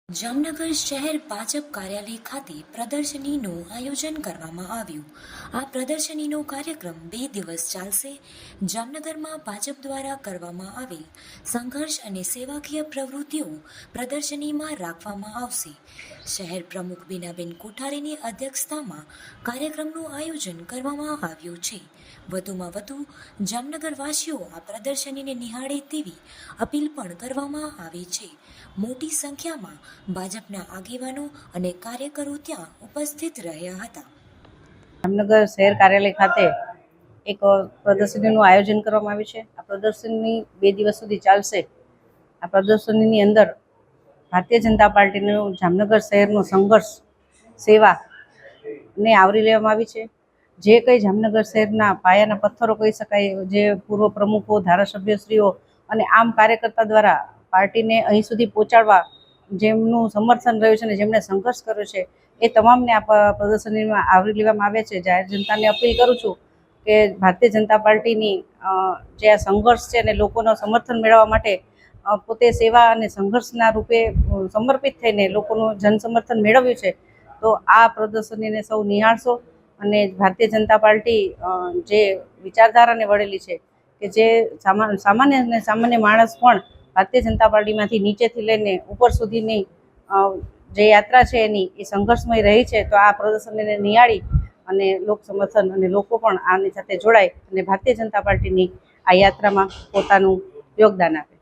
જામનગર શહેર ભાજપ કાર્યાલય ખાતે પ્રદર્શનીનું આયોજન કરવામાં આવ્યું. આ પ્રદર્શનીનો કાર્યક્રમ 2 દિવસ ચાલશે. જામનગરમાં ભાજપ દ્વારા કરવામાં આવેલ સંઘર્ષ અને સેવાકીય પ્રવૃત્તિઓ પ્રદર્શનીમાં રાખવામાં આવશે. શહેર પ્રમુખ બીનાબેન કોઠારીની અધ્યક્ષતામાં કાર્યક્રમનું આયોજન કરવામાં આવ્યું છે. વધુમાં વધુ જામનગરવાસીઓ આ પ્રદર્શનીને નિહાળે તેવી અપીલ પણ કરવામાં આવી છે. મોટી સંખ્યામાં ભાજપના આગેવાનો અને કાર્યકરો ત્યાં ઉપસ્થિત રહ્યા હતા. જામનગર શહેર કાર્યાલય ખાતે એક પ્રદર્શનીનું આયોજન કરવામાં આવ્યું છે. આ પ્રદર્શની 2 દિવસ સુધી ચાલશે. આ પ્રદર્શનીની અંદર ભારતીય જનતા પાર્ટીનું જામનગર શહેરનો સંઘર્ષ સેવાને આવરી લેવામાં આવી છે. જે કંઈ જામનગર શહેરના પાયાના પથ્થરો કહી શકાય, જે પૂર્વ પ્રમુખો, ધારાસભ્યશ્રીઓ અને આમ કાર્યકર્તા દ્વારા પાર્ટીને અહીં સુધી પહોંચાડવા જેમનું સમર્થન રહ્યું છે અને જેમણે સંઘર્ષ કર્યો છે, એ તમામને આ પ્રદર્શનીમાં આવરી લેવામાં આવ્યા છે. જાહેર જનતાને અપીલ કરું છું કે ભારતીય જનતા પાર્ટીની જે આ સંઘર્ષ છે અને લોકોનો સમર્થન મેળવવા માટે પોતે સેવા અને સંઘર્ષના રૂપે સમર્પિત થઈને લોકોનું જનસમર્થન મેળવ્યું છે. તો આ પ્રદર્શનીને સૌ નિહાળશો અને ભારતીય જનતા પાર્ટી જે વિચારધારાને વળેલી છે કે જે સામાન્ય માણસ પણ ભારતીય જનતા પાર્ટીમાંથી નીચેથી લઈને ઉપર સુધીની જે યાત્રા છે એની એ સંઘર્ષમય રહી છે. તો આ પ્રદર્શનને નિહાળી અને લોક સમર્થન અને લોકો પણ આની સાથે જોડાય અને ભારતીય જનતા પાર્ટીની આ યાત્રામાં પોતાનું યોગદાન આપે.